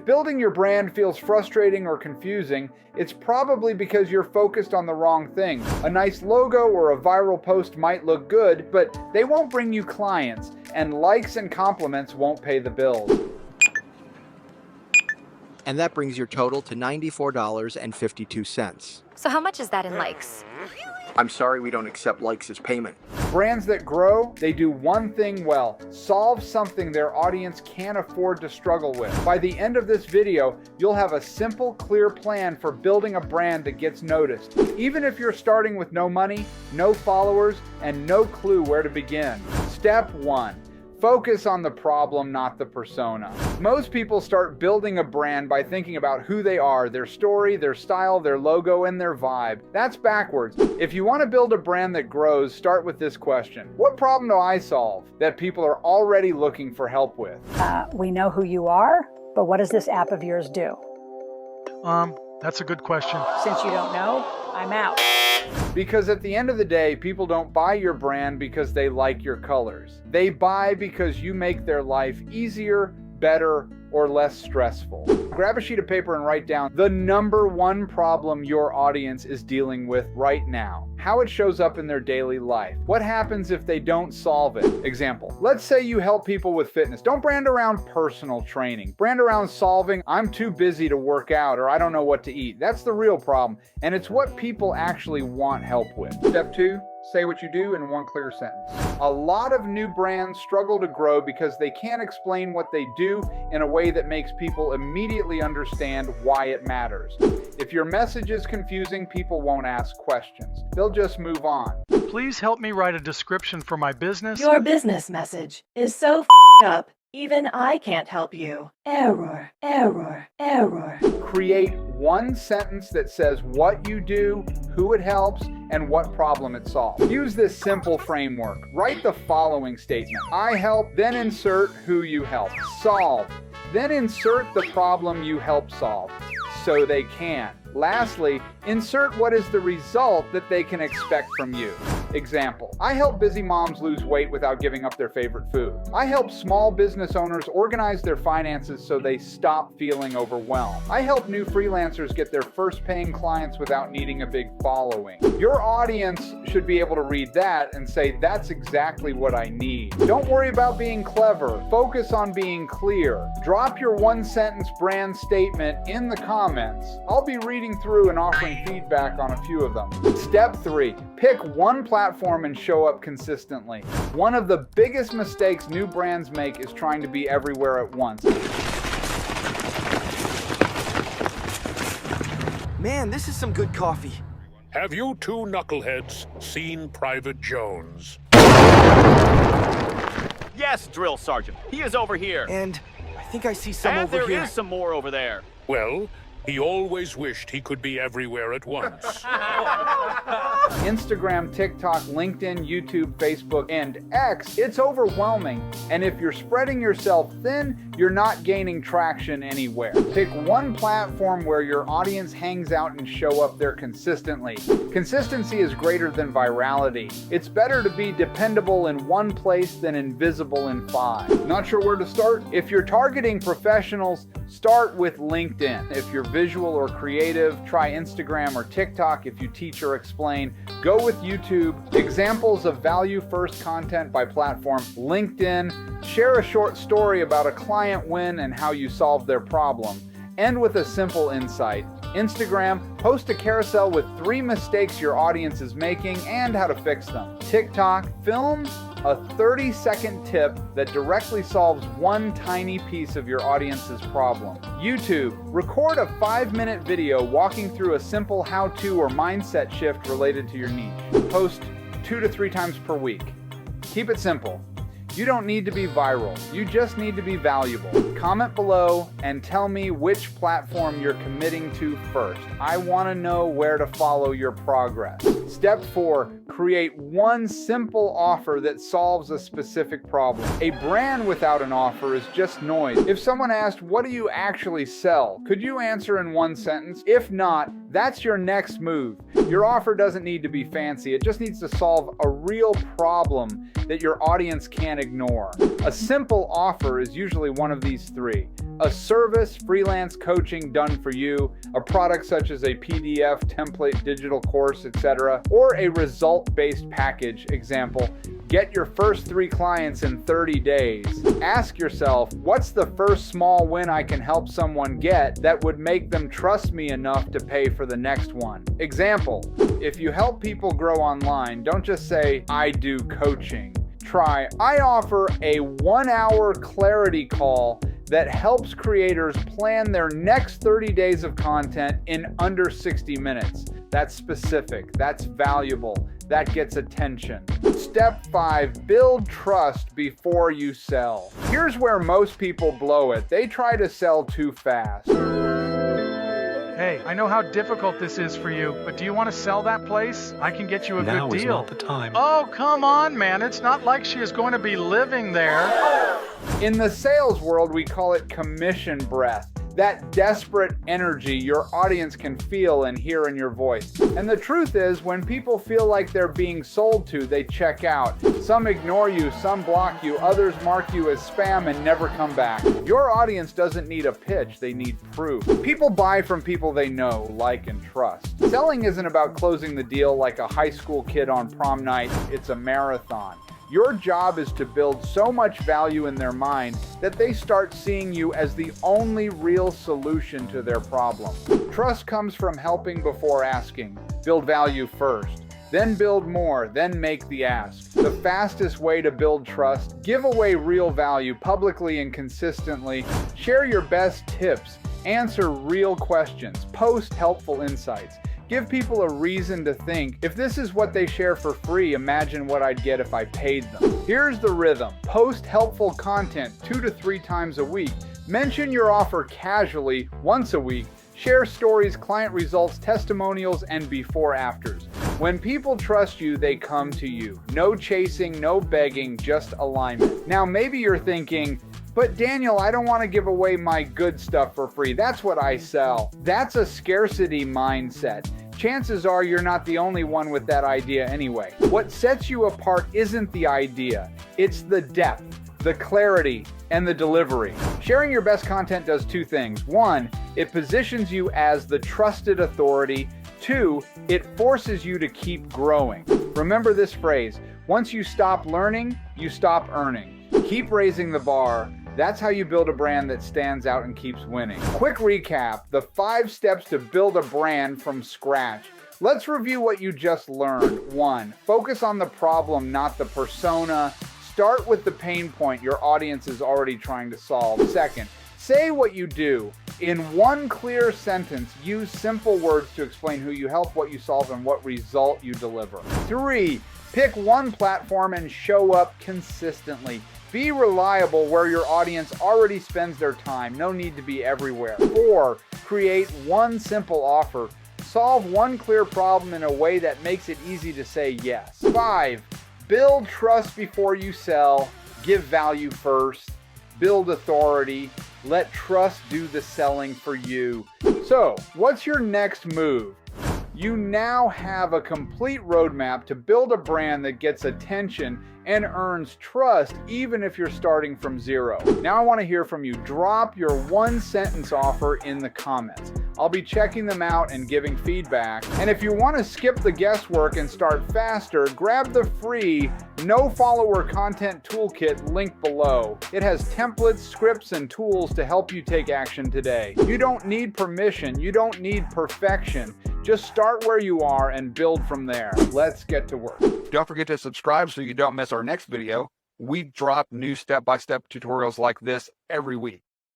building your brand feels frustrating or confusing, it's probably because you're focused on the wrong things. A nice logo or a viral post might look good, but they won't bring you clients, and likes and compliments won't pay the bills. And that brings your total to $94.52. So how much is that in likes? I'm sorry, we don't accept likes as payment. Brands that grow, they do one thing well: solve something their audience can't afford to struggle with. By the end of this video, you'll have a simple, clear plan for building a brand that gets noticed, even if you're starting with no money, no followers, and no clue where to begin. Step 1. Focus on the problem, not the persona. Most people start building a brand by thinking about who they are, their story, their style, their logo, and their vibe. That's backwards. If you want to build a brand that grows, start with this question: what problem do I solve that people are already looking for help with? We know who you are, but what does this app of yours do? That's a good question. Since you don't know, I'm out. Because at the end of the day, people don't buy your brand because they like your colors. They buy because you make their life easier, better, or less stressful. Grab a sheet of paper and write down the #1 problem your audience is dealing with right now. How it shows up in their daily life. What happens if they don't solve it? Example, let's say you help people with fitness. Don't brand around personal training. Brand around solving, I'm too busy to work out, or I don't know what to eat. That's the real problem, and it's what people actually want help with. Step 2, say what you do in one clear sentence. A lot of new brands struggle to grow because they can't explain what they do in a way that makes people immediately understand why it matters. If your message is confusing, people won't ask questions. They'll just move on. Please help me write a description for my business. Your business message is so up, even I can't help you. Error, error, error. Create one sentence that says what you do, who it helps, and what problem it solves. Use this simple framework. Write the following statement: I help, then insert who you help. Solve, then insert the problem you help solve, so they can. Lastly, insert what is the result that they can expect from you. Example, I help busy moms lose weight without giving up their favorite food. I help small business owners organize their finances so they stop feeling overwhelmed. I help new freelancers get their first paying clients without needing a big following. Your audience should be able to read that and say, that's exactly what I need. Don't worry about being clever. Focus on being clear. Drop your one-sentence brand statement in the comments. I'll be reading through and offering feedback on a few of them. Step 3, pick one platform and show up consistently. One of the biggest mistakes new brands make is trying to be everywhere at once. Man, this is some good coffee. Have you two knuckleheads seen Private Jones? Yes, Drill Sergeant. He is over here. And I think I see some over here. And there is some more over there. Well, he always wished he could be everywhere at once. Instagram, TikTok, LinkedIn, YouTube, Facebook, and X, it's overwhelming. And if you're spreading yourself thin, you're not gaining traction anywhere. Pick one platform where your audience hangs out and show up there consistently. Consistency is greater than virality. It's better to be dependable in one place than invisible in 5. Not sure where to start? If you're targeting professionals, start with LinkedIn. If you're visual or creative, try Instagram or TikTok. If you teach or explain, go with YouTube. Examples of value-first content by platform: LinkedIn, share a short story about a client win and how you solved their problem. End with a simple insight. Instagram, post a carousel with 3 mistakes your audience is making and how to fix them. TikTok, film a 30-second tip that directly solves one tiny piece of your audience's problem. YouTube, record a 5-minute video walking through a simple how-to or mindset shift related to your niche. Post 2 to 3 times per week. Keep it simple. You don't need to be viral. You just need to be valuable. Comment below and tell me which platform you're committing to first. I want to know where to follow your progress. Step 4, create one simple offer that solves a specific problem. A brand without an offer is just noise. If someone asked, what do you actually sell? Could you answer in one sentence? If not, that's your next move. Your offer doesn't need to be fancy. It just needs to solve a real problem that your audience can't ignore. ignore. A simple offer is usually one of these three: a service, freelance coaching done for you, a product such as a PDF, template, digital course, etc., or a result-based package. Example, get your first 3 clients in 30 days. Ask yourself, what's the first small win I can help someone get that would make them trust me enough to pay for the next one? Example, if you help people grow online, don't just say, I do coaching. Try, I offer a 1-hour clarity call that helps creators plan their next 30 days of content in under 60 minutes. That's specific, that's valuable, that gets attention. Step 5, build trust before you sell. Here's where most people blow it. They try to sell too fast. Hey, I know how difficult this is for you, but do you want to sell that place? I can get you a good deal. Now is not the time. Oh, come on, man. It's not like she is going to be living there. In the sales world, we call it commission breath. That desperate energy your audience can feel and hear in your voice. And the truth is, when people feel like they're being sold to, they check out. Some ignore you, some block you, others mark you as spam and never come back. Your audience doesn't need a pitch, they need proof. People buy from people they know, like, and trust. Selling isn't about closing the deal like a high school kid on prom night, it's a marathon. Your job is to build so much value in their mind that they start seeing you as the only real solution to their problem. Trust comes from helping before asking. Build value first, then build more, then make the ask. The fastest way to build trust: give away real value publicly and consistently, share your best tips, answer real questions, post helpful insights. Give people a reason to think, if this is what they share for free, imagine what I'd get if I paid them. Here's the rhythm. Post helpful content 2 to 3 times a week. Mention your offer casually once a week. Share stories, client results, testimonials, and before-afters. When people trust you, they come to you. No chasing, no begging, just alignment. Now, maybe you're thinking, but Daniel, I don't want to give away my good stuff for free. That's what I sell. That's a scarcity mindset. Chances are you're not the only one with that idea anyway. What sets you apart isn't the idea. It's the depth, the clarity, and the delivery. Sharing your best content does 2 things. 1, it positions you as the trusted authority. 2, it forces you to keep growing. Remember this phrase: once you stop learning, you stop earning. Keep raising the bar. That's how you build a brand that stands out and keeps winning. Quick recap, the 5 steps to build a brand from scratch. Let's review what you just learned. 1, focus on the problem, not the persona. Start with the pain point your audience is already trying to solve. 2nd, say what you do. In 1 clear sentence, use simple words to explain who you help, what you solve, and what result you deliver. 3, pick 1 platform and show up consistently. Be reliable where your audience already spends their time. No need to be everywhere. 4, create 1 simple offer. Solve 1 clear problem in a way that makes it easy to say yes. 5, build trust before you sell. Give value first. Build authority. Let trust do the selling for you. So, what's your next move? You now have a complete roadmap to build a brand that gets attention and earns trust, even if you're starting from 0. Now I want to hear from you. Drop your 1-sentence offer in the comments. I'll be checking them out and giving feedback. And if you want to skip the guesswork and start faster, grab the free No Follower Content Toolkit link below. It has templates, scripts, and tools to help you take action today. You don't need permission. You don't need perfection. Just start where you are and build from there. Let's get to work. Don't forget to subscribe so you don't miss our next video. We drop new step-by-step tutorials like this every week.